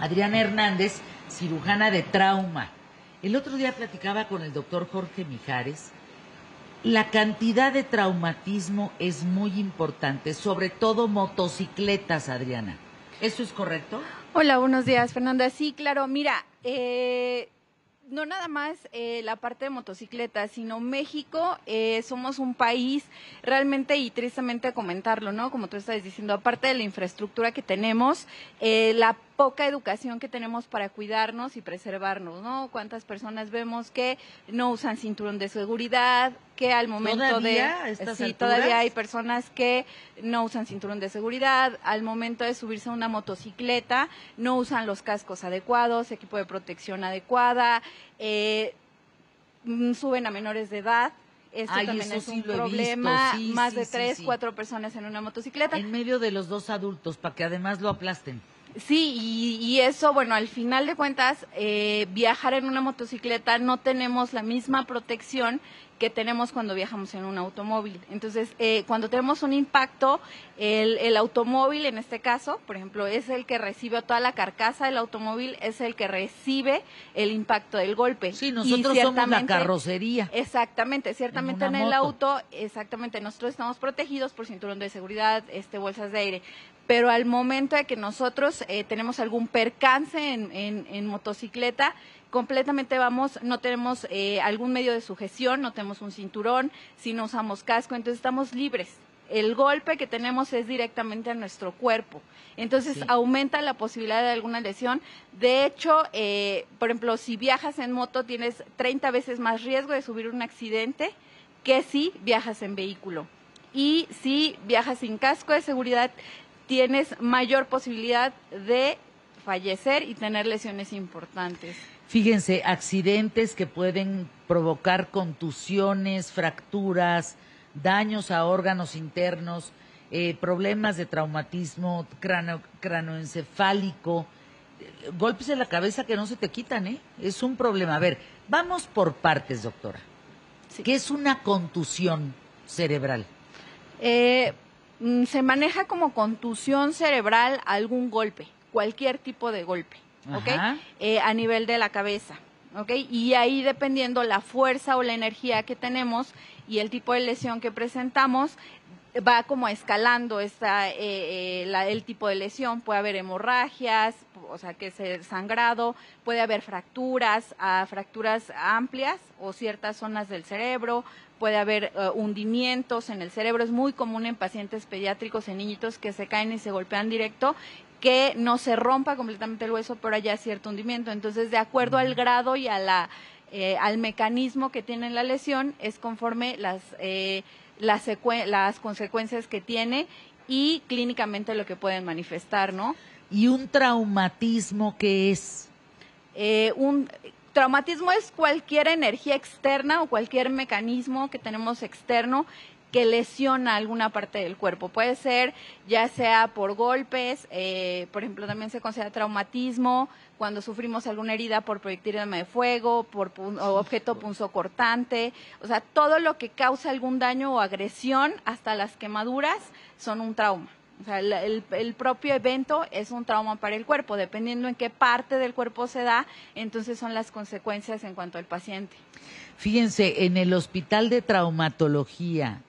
Adriana Hernández, cirujana de trauma. El otro día platicaba con el doctor Jorge Mijares. La cantidad de traumatismo es muy importante, sobre todo motocicletas, Adriana. ¿Eso es correcto? Hola, buenos días, Fernanda. Sí, claro, mira, no nada más la parte de motocicletas, sino México, somos un país realmente, y tristemente comentarlo, ¿no? Como tú estás diciendo, aparte de la infraestructura que tenemos, la poca educación que tenemos para cuidarnos y preservarnos, ¿no? ¿Cuántas personas vemos que no usan cinturón de seguridad, que al momento ¿Todavía a estas sí, alturas? todavía hay personas que no usan cinturón de seguridad, al momento de subirse a una motocicleta no usan los cascos adecuados, equipo de protección adecuada, suben a menores de edad. Esto también es un problema, sí, más sí, de sí, 3, sí. 4 personas en una motocicleta. En medio de los dos adultos, para que además lo aplasten. Sí, y eso, bueno, al final de cuentas, viajar en una motocicleta no tenemos la misma protección que tenemos cuando viajamos en un automóvil. Entonces, cuando tenemos un impacto, el automóvil, en este caso, por ejemplo, es el que recibe toda la carcasa del automóvil, es el que recibe el impacto del golpe. Sí, nosotros somos la carrocería. Exactamente, ciertamente en el auto, nosotros estamos protegidos por cinturón de seguridad, bolsas de aire. Pero al momento de que nosotros tenemos algún percance en motocicleta, completamente no tenemos algún medio de sujeción, no tenemos un cinturón, si no usamos casco, entonces estamos libres. El golpe que tenemos es directamente a nuestro cuerpo. Entonces aumenta la posibilidad de alguna lesión. De hecho, por ejemplo, si viajas en moto tienes 30 veces más riesgo de sufrir un accidente que si viajas en vehículo. Y si viajas sin casco de seguridad, tienes mayor posibilidad de fallecer y tener lesiones importantes. Fíjense, accidentes que pueden provocar contusiones, fracturas, daños a órganos internos, problemas de traumatismo cranoencefálico, golpes en la cabeza que no se te quitan, ¿eh? Es un problema. A ver, vamos por partes, doctora. Sí. ¿Qué es una contusión cerebral? Se maneja como contusión cerebral algún golpe, cualquier tipo de golpe, ¿ok? A nivel de la cabeza, ¿ok? Y ahí, dependiendo la fuerza o la energía que tenemos y el tipo de lesión que presentamos, va como escalando el tipo de lesión. Puede haber hemorragias, o sea, que es el sangrado, puede haber fracturas amplias o ciertas zonas del cerebro, puede haber hundimientos en el cerebro. Es muy común en pacientes pediátricos, en niñitos que se caen y se golpean directo, que no se rompa completamente el hueso, pero haya cierto hundimiento. Entonces, de acuerdo al grado y a al mecanismo que tiene la lesión, es conforme las consecuencias que tiene y clínicamente lo que pueden manifestar, ¿no? ¿Y un traumatismo qué es? Un traumatismo es cualquier energía externa o cualquier mecanismo que tenemos externo que lesiona alguna parte del cuerpo. Puede ser ya sea por golpes, por ejemplo, también se considera traumatismo cuando sufrimos alguna herida por proyectil de arma de fuego, por objeto punzocortante. O sea, todo lo que causa algún daño o agresión, hasta las quemaduras, son un trauma. O sea, el propio evento es un trauma para el cuerpo. Dependiendo en qué parte del cuerpo se da, entonces son las consecuencias en cuanto al paciente. Fíjense, en el Hospital de Traumatología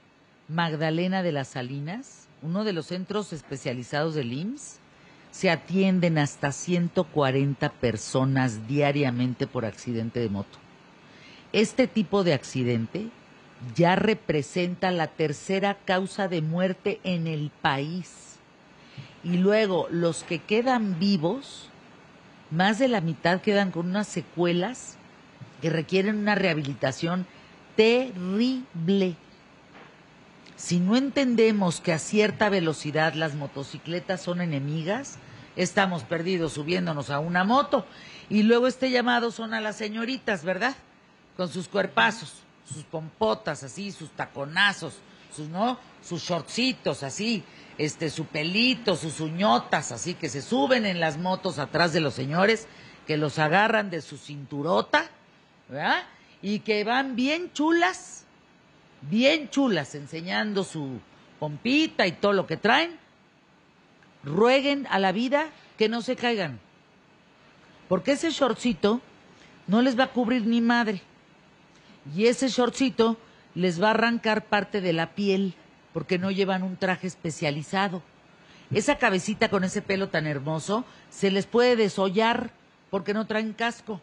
Magdalena de las Salinas, uno de los centros especializados del IMSS, se atienden hasta 140 personas diariamente por accidente de moto. Este tipo de accidente ya representa la tercera causa de muerte en el país. Y luego, los que quedan vivos, más de la mitad quedan con unas secuelas que requieren una rehabilitación terrible. Si no entendemos que a cierta velocidad las motocicletas son enemigas, estamos perdidos subiéndonos a una moto. Y luego este llamado son a las señoritas, ¿verdad? Con sus cuerpazos, sus pompotas así, sus taconazos, sus shortcitos así, su pelito, sus uñotas así, que se suben en las motos atrás de los señores, que los agarran de su cinturota, ¿verdad? Y que van bien chulas, enseñando su pompita y todo lo que traen. Rueguen a la vida que no se caigan, porque ese shortcito no les va a cubrir ni madre. Y ese shortcito les va a arrancar parte de la piel, porque no llevan un traje especializado. Esa cabecita con ese pelo tan hermoso se les puede desollar porque no traen casco.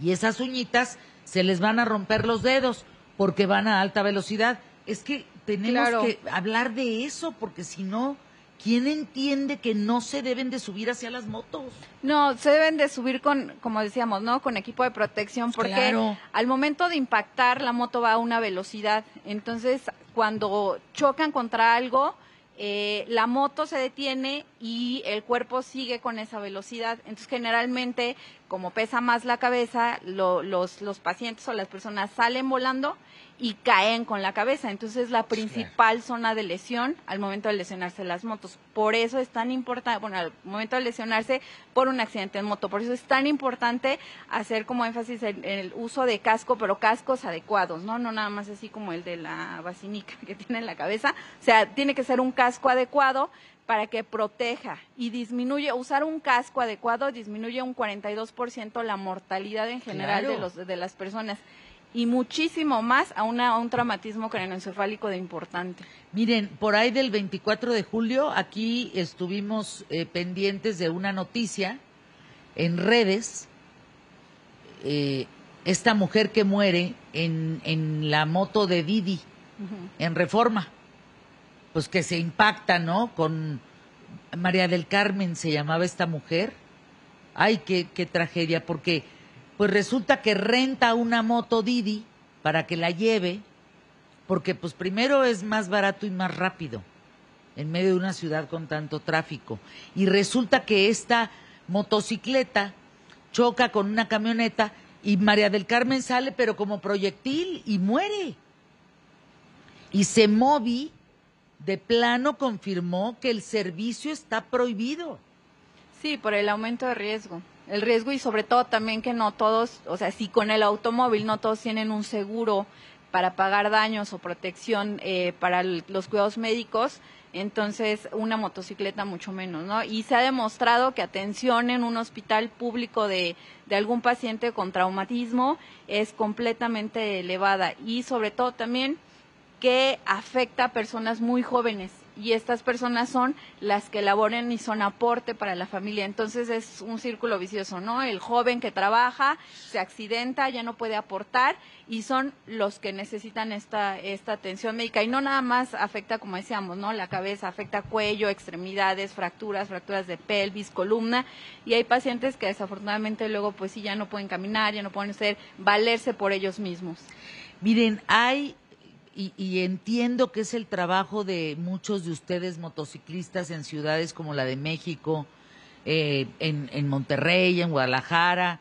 Y esas uñitas se les van a romper los dedos porque van a alta velocidad. Es que tenemos que hablar de eso, porque si no, ¿quién entiende que no se deben de subir hacia las motos? No, se deben de subir con, como decíamos, ¿no? Con equipo de protección, porque al momento de impactar la moto va a una velocidad. Entonces, cuando chocan contra algo, la moto se detiene y el cuerpo sigue con esa velocidad. Entonces, generalmente, como pesa más la cabeza, los pacientes o las personas salen volando y caen con la cabeza. Entonces, la principal zona de lesión al momento de lesionarse las motos. Por eso es tan importante, bueno, al momento de lesionarse por un accidente en moto, por eso es tan importante hacer como énfasis en el uso de casco, pero cascos adecuados, ¿no? No nada más así como el de la basinica que tiene en la cabeza. O sea, tiene que ser un casco adecuado para que proteja y disminuye. Usar un casco adecuado disminuye un 42% la mortalidad en general de las personas. Y muchísimo más a un traumatismo craneoencefálico de importante. Miren, por ahí del 24 de julio, aquí estuvimos pendientes de una noticia en redes, esta mujer que muere en la moto de Didi, en Reforma, pues que se impacta, ¿no? Con María del Carmen se llamaba esta mujer. Ay, qué tragedia, porque pues resulta que renta una moto Didi para que la lleve, porque pues primero es más barato y más rápido en medio de una ciudad con tanto tráfico. Y resulta que esta motocicleta choca con una camioneta y María del Carmen sale pero como proyectil y muere. Y Semovi de plano confirmó que el servicio está prohibido. Sí, por el aumento de riesgo. El riesgo y sobre todo también que no todos, o sea, si con el automóvil no todos tienen un seguro para pagar daños o protección para los cuidados médicos, entonces una motocicleta mucho menos, ¿no? Y se ha demostrado que atención en un hospital público de algún paciente con traumatismo es completamente elevada y sobre todo también que afecta a personas muy jóvenes y estas personas son las que laboran y son aporte para la familia. Entonces es un círculo vicioso, ¿no? El joven que trabaja, se accidenta, ya no puede aportar y son los que necesitan esta atención médica. Y no nada más afecta, como decíamos, ¿no? La cabeza, afecta cuello, extremidades, fracturas de pelvis, columna. Y hay pacientes que desafortunadamente luego pues sí ya no pueden caminar, ya no pueden valerse por ellos mismos. Miren, hay... Y entiendo que es el trabajo de muchos de ustedes motociclistas en ciudades como la de México, en Monterrey, en Guadalajara.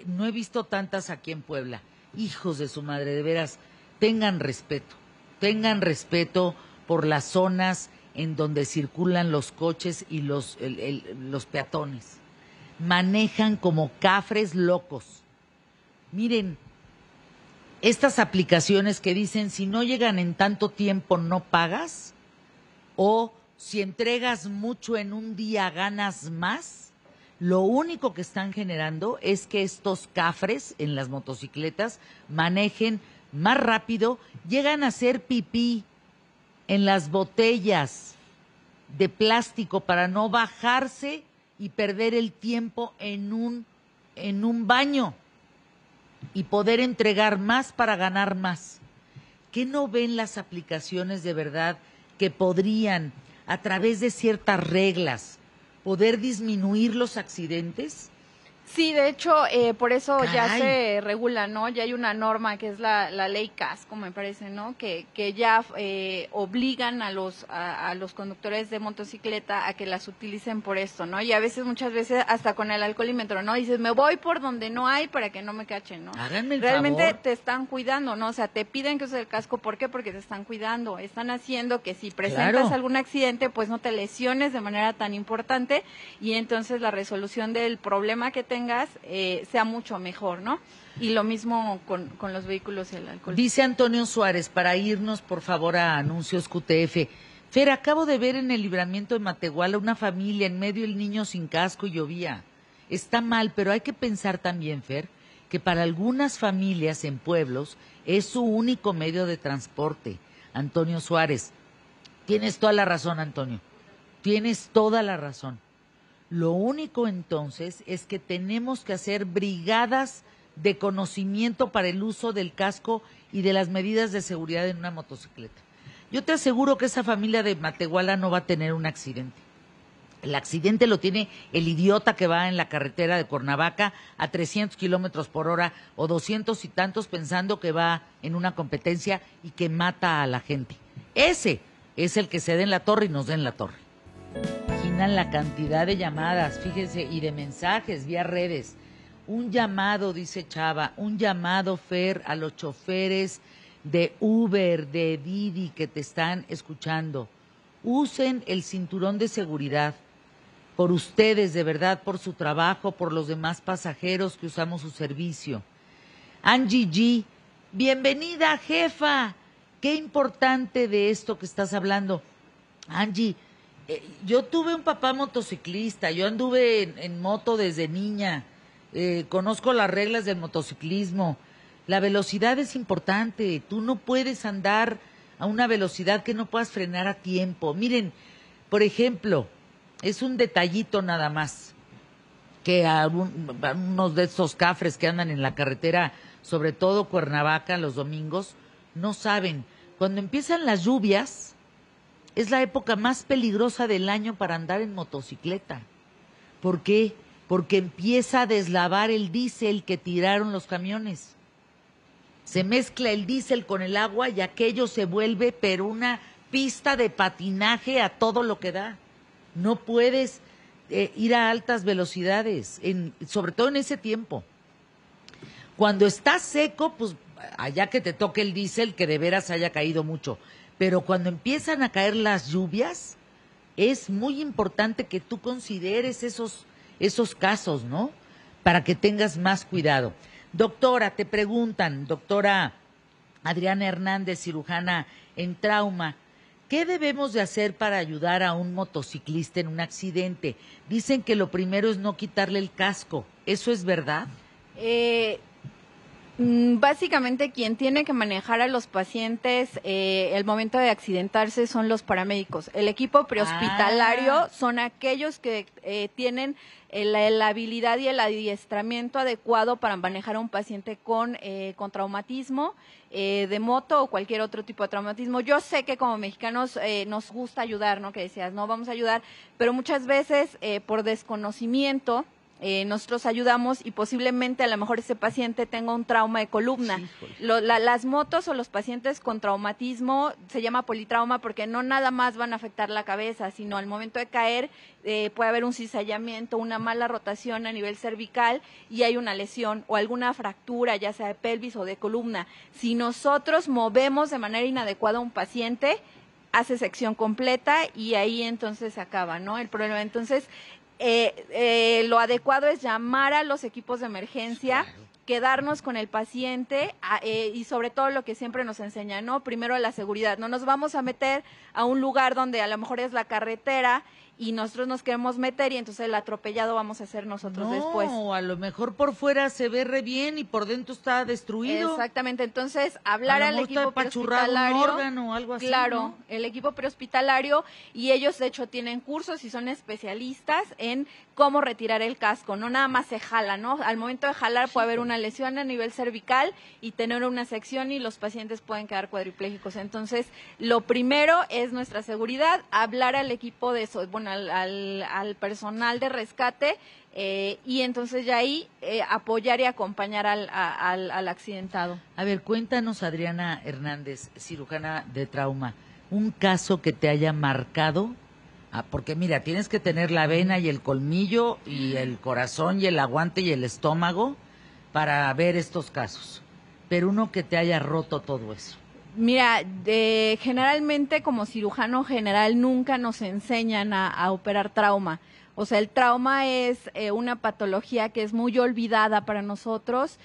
No he visto tantas aquí en Puebla. Hijos de su madre, de veras, tengan respeto por las zonas en donde circulan los coches y los peatones. Manejan como cafres locos. Miren, estas aplicaciones que dicen si no llegan en tanto tiempo no pagas, o si entregas mucho en un día ganas más, lo único que están generando es que estos cafres en las motocicletas manejen más rápido, llegan a hacer pipí en las botellas de plástico para no bajarse y perder el tiempo en un baño y poder entregar más para ganar más. ¿Qué no ven las aplicaciones de verdad que podrían, a través de ciertas reglas, poder disminuir los accidentes? Sí, de hecho, por eso ya se regula, ¿no? Ya hay una norma que es la ley Casco, me parece, ¿no? Que ya obligan a los conductores de motocicleta a que las utilicen por esto, ¿no? Y a veces, muchas veces, hasta con el alcoholímetro, ¿no? Dices, me voy por donde no hay para que no me cachen, ¿no? Háganme el Realmente favor. te están cuidando, ¿no? O sea, te piden que uses el casco, ¿por qué? Porque te están cuidando, están haciendo que si presentas algún accidente, pues no te lesiones de manera tan importante y entonces la resolución del problema que tengas sea mucho mejor, ¿no? Y lo mismo con los vehículos y el alcohol. Dice Antonio Suárez, para irnos por favor a anuncios QTF. Fer, acabo de ver en el libramiento de Matehuala una familia en medio del niño sin casco y llovía. está mal, pero hay que pensar también, Fer, que para algunas familias en pueblos es su único medio de transporte. Antonio Suárez, tienes toda la razón, Antonio, tienes toda la razón. Lo único entonces es que tenemos que hacer brigadas de conocimiento para el uso del casco y de las medidas de seguridad en una motocicleta. Yo te aseguro que esa familia de Matehuala no va a tener un accidente. El accidente lo tiene el idiota que va en la carretera de Cuernavaca a 300 kilómetros por hora o 200 y tantos pensando que va en una competencia y que mata a la gente. Ese es el que se dé en la torre y nos dé en la torre. Imaginan la cantidad de llamadas, fíjense, y de mensajes vía redes. Un llamado, dice Chava, un llamado, Fer, a los choferes de Uber, de Didi que te están escuchando. Usen el cinturón de seguridad por ustedes, de verdad, por su trabajo, por los demás pasajeros que usamos su servicio. Angie G, bienvenida, jefa. Qué importante de esto que estás hablando. Angie, yo tuve un papá motociclista, yo anduve en moto desde niña, conozco las reglas del motociclismo. La velocidad es importante, tú no puedes andar a una velocidad que no puedas frenar a tiempo. Miren, por ejemplo, es un detallito nada más, que a unos de estos cafres que andan en la carretera, sobre todo Cuernavaca los domingos, no saben. Cuando empiezan las lluvias, es la época más peligrosa del año para andar en motocicleta. ¿Por qué? Porque empieza a deslavar el diésel que tiraron los camiones. Se mezcla el diésel con el agua y aquello se vuelve pero una pista de patinaje a todo lo que da. No puedes ir a altas velocidades, sobre todo en ese tiempo. Cuando está seco, pues allá que te toque el diésel, que de veras haya caído mucho. Pero cuando empiezan a caer las lluvias, es muy importante que tú consideres esos casos, ¿no? Para que tengas más cuidado. Doctora, te preguntan, doctora Adriana Hernández, cirujana en trauma, ¿qué debemos de hacer para ayudar a un motociclista en un accidente? Dicen que lo primero es no quitarle el casco. ¿Eso es verdad? Básicamente quien tiene que manejar a los pacientes el momento de accidentarse son los paramédicos. El equipo prehospitalario son aquellos que tienen la habilidad y el adiestramiento adecuado para manejar a un paciente con traumatismo de moto o cualquier otro tipo de traumatismo. Yo sé que como mexicanos nos gusta ayudar, ¿no? Que decías, no, vamos a ayudar, pero muchas veces por desconocimiento nosotros ayudamos y posiblemente a lo mejor ese paciente tenga un trauma de columna. Sí, las motos o los pacientes con traumatismo se llama politrauma porque no nada más van a afectar la cabeza, sino al momento de caer puede haber un cizallamiento, una mala rotación a nivel cervical y hay una lesión o alguna fractura, ya sea de pelvis o de columna. Si nosotros movemos de manera inadecuada a un paciente, hace sección completa y ahí entonces se acaba, ¿no? El problema. Entonces, lo adecuado es llamar a los equipos de emergencia, quedarnos con el paciente y sobre todo lo que siempre nos enseñan, ¿no? Primero la seguridad. No nos vamos a meter a un lugar donde a lo mejor es la carretera y nosotros nos queremos meter y entonces el atropellado vamos a ser nosotros después. No, a lo mejor por fuera se ve re bien y por dentro está destruido. Exactamente, entonces hablar al equipo prehospitalario, un órgano o algo así. Claro, ¿no? El equipo prehospitalario y ellos de hecho tienen cursos y son especialistas en cómo retirar el casco, no nada más se jala, ¿no? Al momento de jalar puede haber una lesión a nivel cervical y tener una sección y los pacientes pueden quedar cuadriplégicos. Entonces, lo primero es nuestra seguridad, hablar al equipo de eso, bueno, al personal de rescate y entonces ya ahí apoyar y acompañar al accidentado. A ver, cuéntanos, Adriana Hernández, cirujana de trauma, un caso que te haya marcado, porque mira, tienes que tener la vena y el colmillo y el corazón y el aguante y el estómago para ver estos casos, pero uno que te haya roto todo eso. Mira, generalmente como cirujano general nunca nos enseñan a operar trauma. O sea, el trauma es una patología que es muy olvidada para nosotros,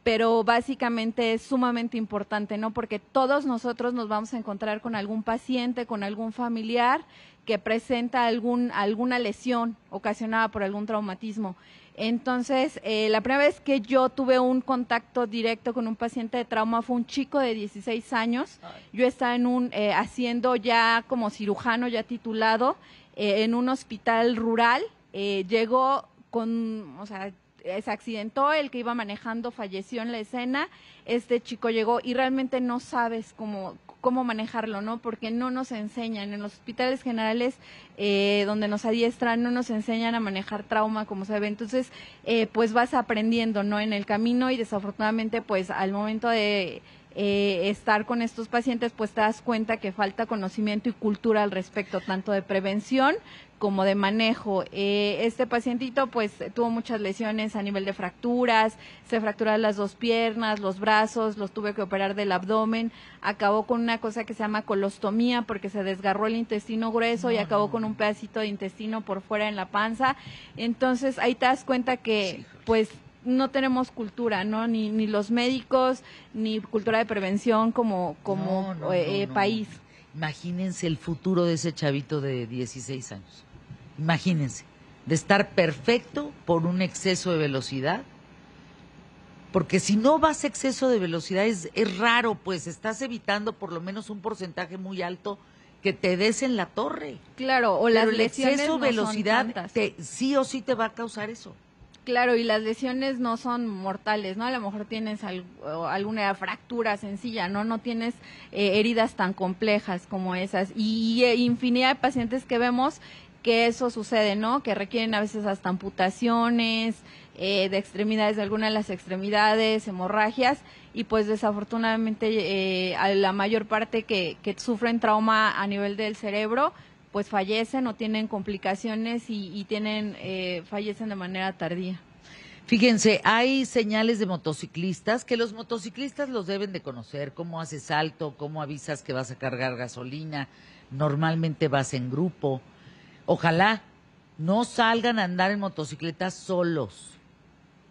pero básicamente es sumamente importante, ¿no? Porque todos nosotros nos vamos a encontrar con algún paciente, con algún familiar que presenta alguna lesión ocasionada por algún traumatismo. Entonces, la primera vez que yo tuve un contacto directo con un paciente de trauma fue un chico de 16 años. Yo estaba haciendo ya como cirujano, ya titulado, en un hospital rural. Llegó se accidentó, el que iba manejando falleció en la escena, este chico llegó y realmente no sabes cómo manejarlo, ¿no? Porque no nos enseñan, en los hospitales generales donde nos adiestran, no nos enseñan a manejar trauma como se ve, entonces pues vas aprendiendo, ¿no? En el camino, y desafortunadamente pues al momento de estar con estos pacientes pues te das cuenta que falta conocimiento y cultura al respecto, tanto de prevención como de manejo. Este pacientito pues tuvo muchas lesiones a nivel de fracturas, se fracturaron las 2 piernas, los brazos, los tuve que operar del abdomen, acabó con una cosa que se llama colostomía porque se desgarró el intestino grueso y acabó con un pedacito de intestino por fuera en la panza. Entonces ahí te das cuenta que pues no tenemos cultura, ¿no? Ni los médicos, ni cultura de prevención como país. Imagínense el futuro de ese chavito de 16 años. Imagínense, de estar perfecto por un exceso de velocidad. Porque si no vas a exceso de velocidad es raro, pues estás evitando por lo menos un porcentaje muy alto que te des en la torre. Claro, o pero las el lesiones exceso de velocidad no son tantas. Sí o sí te va a causar eso. Claro, y las lesiones no son mortales, ¿no? A lo mejor tienes alguna fractura sencilla, ¿no? No tienes heridas tan complejas como esas. Y infinidad de pacientes que vemos que eso sucede, ¿no? Que requieren a veces hasta amputaciones de extremidades, de alguna de las extremidades, hemorragias, y pues desafortunadamente a la mayor parte que sufren trauma a nivel del cerebro, pues fallecen o tienen complicaciones y fallecen de manera tardía. Fíjense, hay señales de motociclistas que los motociclistas los deben de conocer, cómo haces salto, cómo avisas que vas a cargar gasolina, normalmente vas en grupo. Ojalá no salgan a andar en motocicletas solos.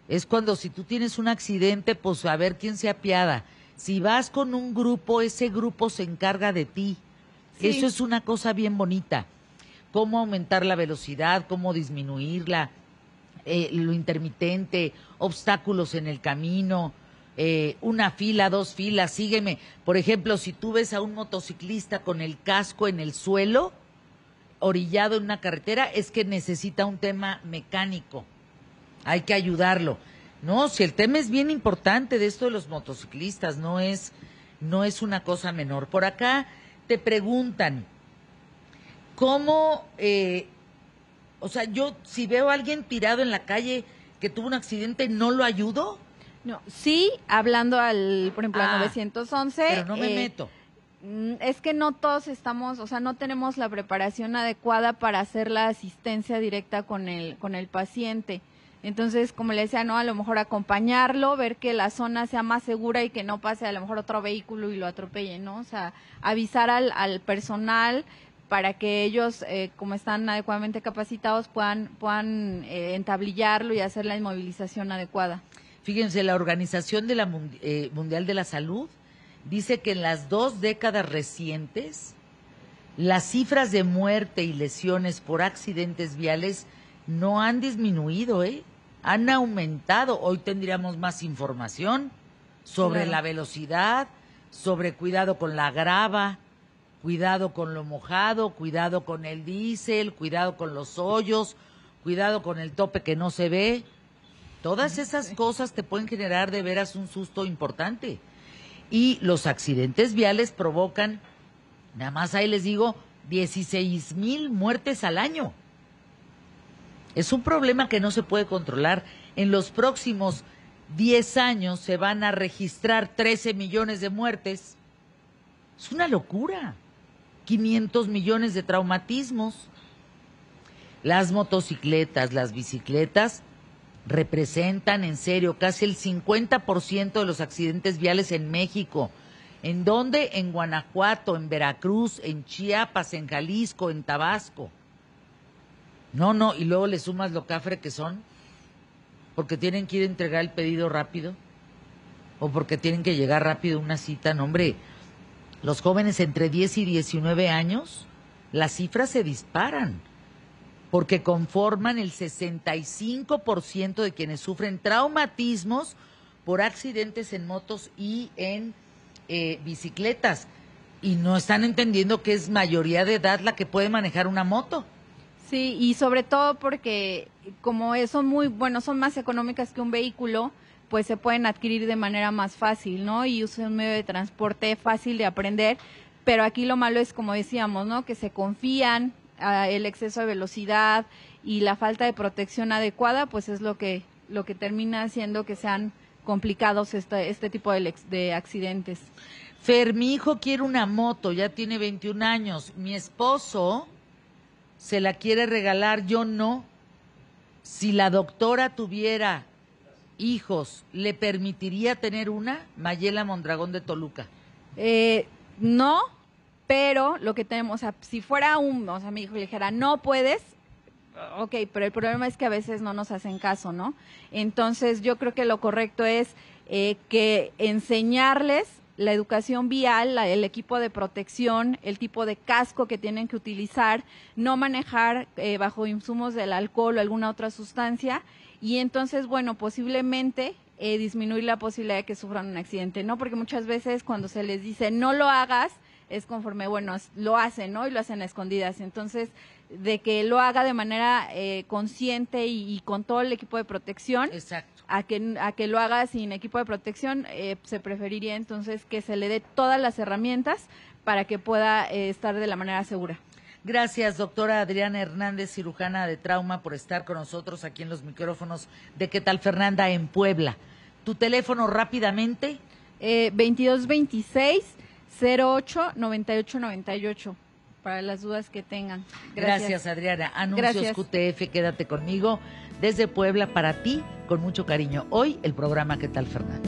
Es cuando si tú tienes un accidente, pues a ver quién se apiada. Si vas con un grupo, ese grupo se encarga de ti. Sí. Eso es una cosa bien bonita. Cómo aumentar la velocidad, cómo disminuirla, lo intermitente, obstáculos en el camino, una fila, 2 filas, sígueme. Por ejemplo, si tú ves a un motociclista con el casco en el suelo, orillado en una carretera, es que necesita un tema mecánico. Hay que ayudarlo. No, si el tema es bien importante de esto de los motociclistas, no es una cosa menor. Por acá te preguntan, ¿cómo, yo si veo a alguien tirado en la calle que tuvo un accidente, ¿no lo ayudo? No, sí, hablando por ejemplo, al 911. Pero no me meto. Es que no todos no tenemos la preparación adecuada para hacer la asistencia directa con el paciente. Entonces, como le decía, no, a lo mejor acompañarlo, ver que la zona sea más segura y que no pase a lo mejor otro vehículo y lo atropelle, ¿no? O sea, avisar al personal para que ellos, como están adecuadamente capacitados, puedan entablillarlo y hacer la inmovilización adecuada. Fíjense, la Organización de la Mundial de la Salud dice que en las 2 décadas recientes, las cifras de muerte y lesiones por accidentes viales no han disminuido, han aumentado. Hoy tendríamos más información sobre la velocidad, sobre cuidado con la grava, cuidado con lo mojado, cuidado con el diésel, cuidado con los hoyos, cuidado con el tope que no se ve. Todas esas cosas te pueden generar de veras un susto importante. Y los accidentes viales provocan, nada más ahí les digo, 16,000 muertes al año. Es un problema que no se puede controlar. En los próximos 10 años se van a registrar 13 millones de muertes. Es una locura. 500 millones de traumatismos. Las motocicletas, las bicicletas representan en serio casi el 50% de los accidentes viales en México. ¿En dónde? En Guanajuato, en Veracruz, en Chiapas, en Jalisco, en Tabasco. No, y luego le sumas lo cafre que son, porque tienen que ir a entregar el pedido rápido, o porque tienen que llegar rápido a una cita. No, hombre, los jóvenes entre 10 y 19 años las cifras se disparan, porque conforman el 65% de quienes sufren traumatismos por accidentes en motos y en bicicletas, y no están entendiendo que es mayoría de edad la que puede manejar una moto. Sí, y sobre todo porque como son son más económicas que un vehículo, pues se pueden adquirir de manera más fácil, ¿no? Y usan un medio de transporte fácil de aprender, pero aquí lo malo es, como decíamos, ¿no? Que se confían, el exceso de velocidad y la falta de protección adecuada, pues es lo que termina haciendo que sean complicados este tipo de accidentes. Fer, mi hijo quiere una moto, ya tiene 21 años, mi esposo se la quiere regalar, yo no. Si la doctora tuviera hijos, ¿le permitiría tener una? Mayela Mondragón de Toluca. No, pero lo que tenemos, o sea, si fuera mi hijo le dijera, no puedes, ok, pero el problema es que a veces no nos hacen caso, ¿no? Entonces yo creo que lo correcto es que enseñarles la educación vial, el equipo de protección, el tipo de casco que tienen que utilizar, no manejar bajo insumos del alcohol o alguna otra sustancia, y entonces, bueno, posiblemente disminuir la posibilidad de que sufran un accidente, ¿no? Porque muchas veces cuando se les dice no lo hagas, es conforme, bueno, lo hacen, ¿no? Y lo hacen a escondidas. Entonces, de que lo haga de manera consciente y con todo el equipo de protección. Exacto. A que lo haga sin equipo de protección, se preferiría entonces que se le dé todas las herramientas para que pueda estar de la manera segura. Gracias, doctora Adriana Hernández, cirujana de trauma, por estar con nosotros aquí en los micrófonos de ¿Qué tal, Fernanda?, en Puebla. ¿Tu teléfono rápidamente? 2226-08-9898, para las dudas que tengan. Gracias, Adriana. Anuncios QTF, quédate conmigo. Desde Puebla para ti, con mucho cariño. Hoy el programa ¿Qué tal, Fernanda?